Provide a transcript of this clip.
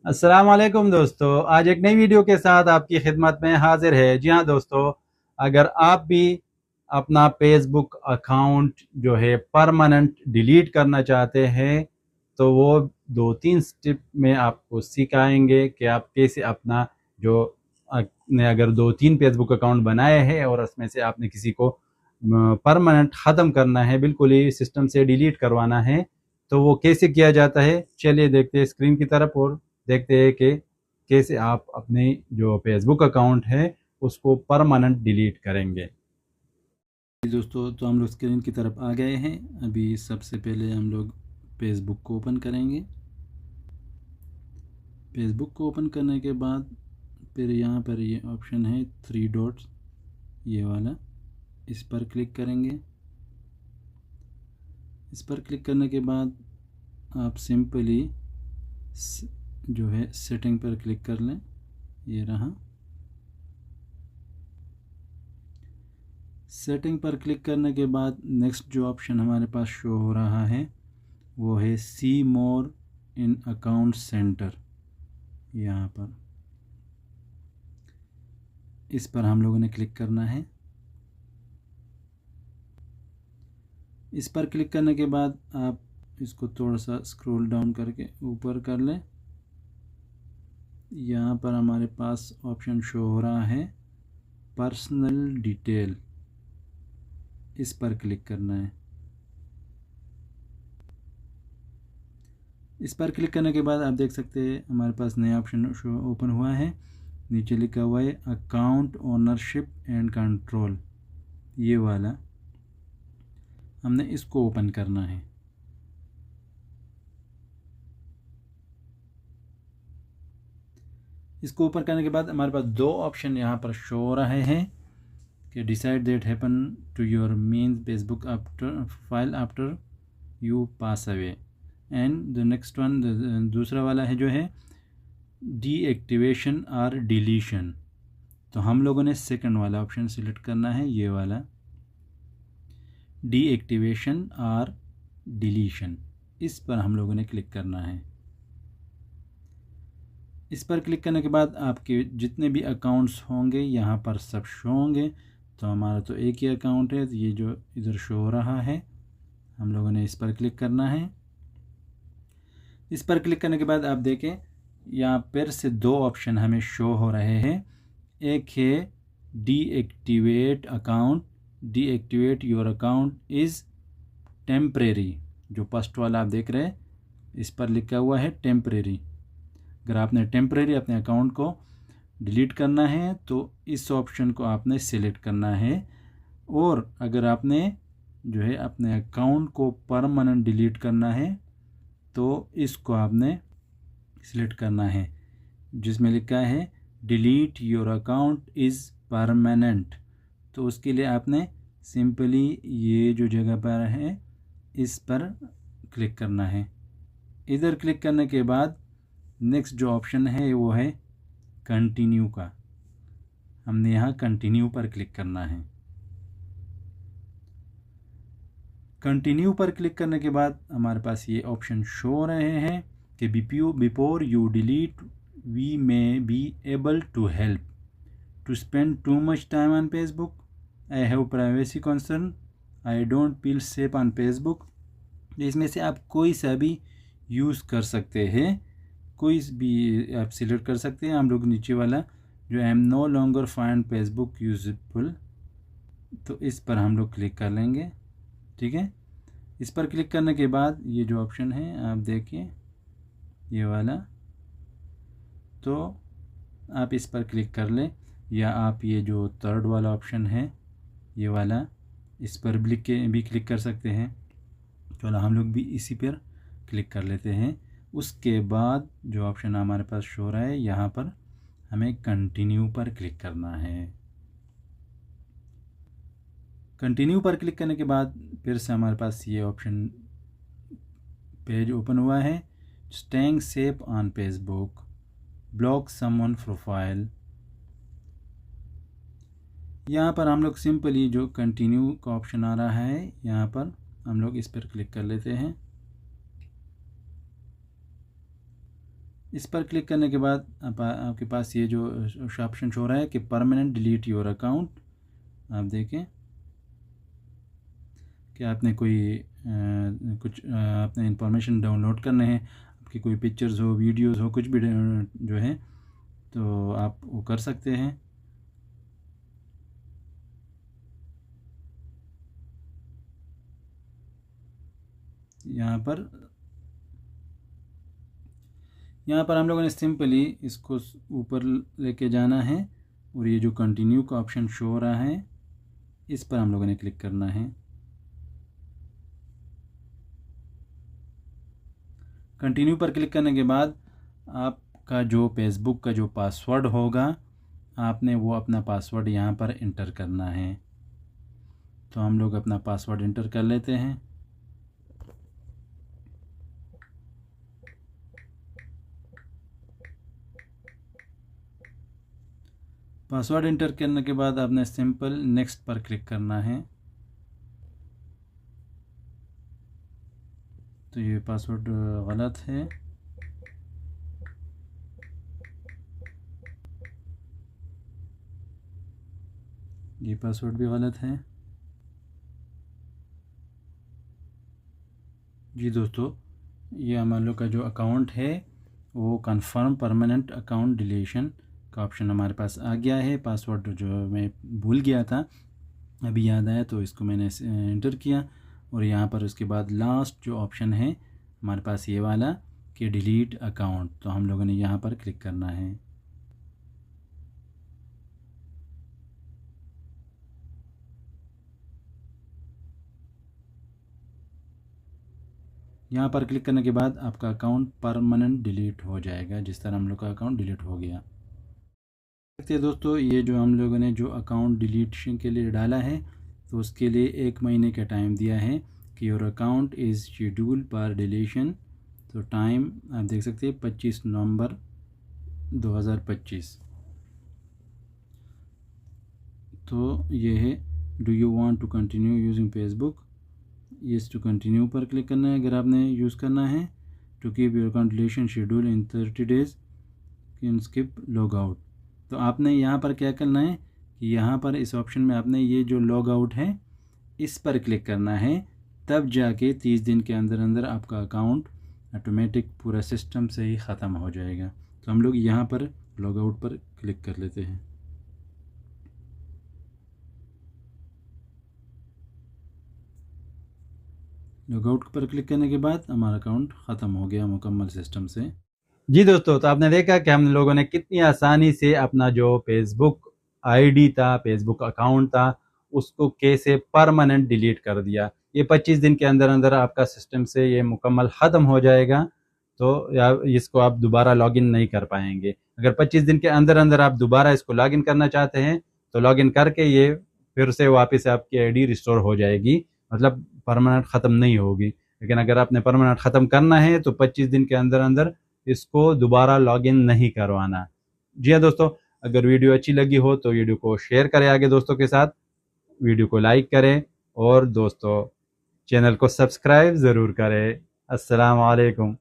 अस्सलाम वालेकुम दोस्तों, आज एक नई वीडियो के साथ आपकी खिदमत में हाजिर है। जी हाँ दोस्तों, अगर आप भी अपना फेसबुक अकाउंट जो है परमानेंट डिलीट करना चाहते हैं तो वो दो तीन स्टेप में आपको सिखाएंगे कि आप कैसे अपना जो आपने अगर दो तीन फेसबुक अकाउंट बनाए हैं और उसमें से आपने किसी को परमानेंट ख़त्म करना है, बिल्कुल ही सिस्टम से डिलीट करवाना है, तो वो कैसे किया जाता है। चलिए देखते हैं स्क्रीन की तरफ और देखते हैं कि कैसे आप अपने जो फेसबुक अकाउंट है उसको परमानेंट डिलीट करेंगे। दोस्तों, तो हम लोग स्क्रीन की तरफ आ गए हैं। अभी सबसे पहले हम लोग फेसबुक को ओपन करेंगे। फेसबुक को ओपन करने के बाद फिर यहाँ पर ये ऑप्शन है थ्री डॉट्स, ये वाला, इस पर क्लिक करेंगे। इस पर क्लिक करने के बाद आप सिंपली जो है सेटिंग पर क्लिक कर लें। ये रहा। सेटिंग पर क्लिक करने के बाद नेक्स्ट जो ऑप्शन हमारे पास शो हो रहा है वो है सी मोर इन अकाउंट सेंटर। यहाँ पर इस पर हम लोगों ने क्लिक करना है। इस पर क्लिक करने के बाद आप इसको थोड़ा सा स्क्रॉल डाउन करके ऊपर कर लें। यहाँ पर हमारे पास ऑप्शन शो हो रहा है पर्सनल डिटेल, इस पर क्लिक करना है। इस पर क्लिक करने के बाद आप देख सकते हैं हमारे पास नया ऑप्शन शो ओपन हुआ है। नीचे लिखा हुआ है अकाउंट ओनरशिप एंड कंट्रोल, ये वाला हमने इसको ओपन करना है। इसको ऊपर करने के बाद हमारे पास दो ऑप्शन यहाँ पर शो हो रहे हैं कि decide that happen to your main Facebook after file after you pass away, and the next one दूसरा वाला है जो है डीएक्टिवेशन और डिलीशन। तो हम लोगों ने सेकंड वाला ऑप्शन सिलेक्ट करना है, ये वाला डीएक्टिवेशन और डिलीशन, इस पर हम लोगों ने क्लिक करना है। इस पर क्लिक करने के बाद आपके जितने भी अकाउंट्स होंगे यहाँ पर सब शो होंगे। तो हमारा तो एक ही अकाउंट है, ये जो इधर शो हो रहा है, हम लोगों ने इस पर क्लिक करना है। इस पर क्लिक करने के बाद आप देखें यहाँ पर से दो ऑप्शन हमें शो हो रहे हैं। एक है deactivate account, deactivate your account is temporary, जो फर्स्ट वाला आप देख रहे हैं इस पर लिखा हुआ है टेम्परेरी। अगर आपने टेम्परेरी अपने अकाउंट को डिलीट करना है तो इस ऑप्शन को आपने सेलेक्ट करना है, और अगर आपने जो है अपने अकाउंट को परमानेंट डिलीट करना है तो इसको आपने सिलेक्ट करना है जिसमें लिखा है delete your account is permanent. तो उसके लिए आपने सिंपली ये जो जगह पर है इस पर क्लिक करना है। इधर क्लिक करने के बाद नेक्स्ट जो ऑप्शन है वो है कंटिन्यू का, हमने यहाँ कंटिन्यू पर क्लिक करना है। कंटिन्यू पर क्लिक करने के बाद हमारे पास ये ऑप्शन शो हो रहे हैं कि before you delete we may be able to help to spend too much time on Facebook, I have privacy concern, I don't feel safe on Facebook. इसमें से आप कोई सा भी यूज़ कर सकते हैं, कोई भी आप सिलेक्ट कर सकते हैं। हम लोग नीचे वाला जो I am no longer find Facebook useful, तो इस पर हम लोग क्लिक कर लेंगे। ठीक है, इस पर क्लिक करने के बाद ये जो ऑप्शन है आप देखिए ये वाला, तो आप इस पर क्लिक कर लें, या आप ये जो थर्ड वाला ऑप्शन है ये वाला, इस पर भी क्लिक कर सकते हैं। चलो हम लोग भी इसी पर क्लिक कर लेते हैं। उसके बाद जो ऑप्शन हमारे पास शो रहा है यहाँ पर हमें कंटिन्यू पर क्लिक करना है। कंटिन्यू पर क्लिक करने के बाद फिर से हमारे पास ये ऑप्शन पेज ओपन हुआ है, staying safe on Facebook, block someone profile. यहाँ पर हम लोग सिंपली जो कंटिन्यू का ऑप्शन आ रहा है यहाँ पर हम लोग इस पर क्लिक कर लेते हैं। इस पर क्लिक करने के बाद आपके पास ये जो ऑप्शन शो रहा है कि परमानेंट डिलीट योर अकाउंट, आप देखें कि आपने कोई कुछ आपने इंफॉर्मेशन डाउनलोड करने हैं, आपकी कोई पिक्चर्स हो, वीडियोस हो, कुछ भी जो है तो आप वो कर सकते हैं। यहाँ पर हम लोगों ने सिंपली इसको ऊपर लेके जाना है और ये जो कंटिन्यू का ऑप्शन शो हो रहा है इस पर हम लोगों ने क्लिक करना है। कंटिन्यू पर क्लिक करने के बाद आपका जो फेसबुक का जो पासवर्ड होगा आपने वो अपना पासवर्ड यहाँ पर इंटर करना है। तो हम लोग अपना पासवर्ड इंटर कर लेते हैं। पासवर्ड इंटर करने के बाद आपने सिंपल नेक्स्ट पर क्लिक करना है। तो ये पासवर्ड गलत है, ये पासवर्ड भी गलत है। जी दोस्तों, ये हमारे लोग का जो अकाउंट है वो कंफर्म परमानेंट अकाउंट डिलीशन का ऑप्शन हमारे पास आ गया है। पासवर्ड जो मैं भूल गया था अभी याद आया तो इसको मैंने इंटर किया और यहाँ पर उसके बाद लास्ट जो ऑप्शन है हमारे पास ये वाला कि डिलीट अकाउंट, तो हम लोगों ने यहाँ पर क्लिक करना है। यहाँ पर क्लिक करने के बाद आपका अकाउंट परमानेंट डिलीट हो जाएगा, जिस तरह हम लोग का अकाउंट डिलीट हो गया। देखते हैं दोस्तों, ये जो हम लोगों ने जो अकाउंट डिलीशन के लिए डाला है तो उसके लिए 1 महीने का टाइम दिया है कि योर अकाउंट इज़ शेड्यूल पर डिलीशन। तो टाइम आप देख सकते हैं 25 नवंबर 2025। तो ये है do you want to continue using Facebook, yes to continue पर क्लिक करना है अगर आपने यूज़ करना है। To keep your account deletion schedule in 30 days can skip log out. तो आपने यहाँ पर क्या करना है कि यहाँ पर इस ऑप्शन में आपने ये जो लॉग आउट है इस पर क्लिक करना है, तब जाके 30 दिन के अंदर अंदर आपका अकाउंट ऑटोमेटिक पूरा सिस्टम से ही ख़त्म हो जाएगा। तो हम लोग यहाँ पर लॉग आउट पर क्लिक कर लेते हैं। लॉग आउट पर क्लिक करने के बाद हमारा अकाउंट ख़त्म हो गया मुकम्मल सिस्टम से। जी दोस्तों, तो आपने देखा कि हम लोगों ने कितनी आसानी से अपना जो फेसबुक आईडी था, फेसबुक अकाउंट था, उसको कैसे परमानेंट डिलीट कर दिया। ये 25 दिन के अंदर अंदर आपका सिस्टम से ये मुकम्मल ख़त्म हो जाएगा। तो या इसको आप दोबारा लॉगिन नहीं कर पाएंगे। अगर 25 दिन के अंदर अंदर आप दोबारा इसको लॉगिन करना चाहते हैं तो लॉगिन करके ये फिर से वापस आपकी आईडी रिस्टोर हो जाएगी, मतलब परमानेंट ख़त्म नहीं होगी। लेकिन अगर आपने परमानेंट ख़त्म करना है तो 25 दिन के अंदर अंदर इसको दोबारा लॉगिन नहीं करवाना। जी हाँ दोस्तों, अगर वीडियो अच्छी लगी हो तो वीडियो को शेयर करें आगे दोस्तों के साथ, वीडियो को लाइक करें और दोस्तों चैनल को सब्सक्राइब ज़रूर करें। अस्सलाम वालेकुम।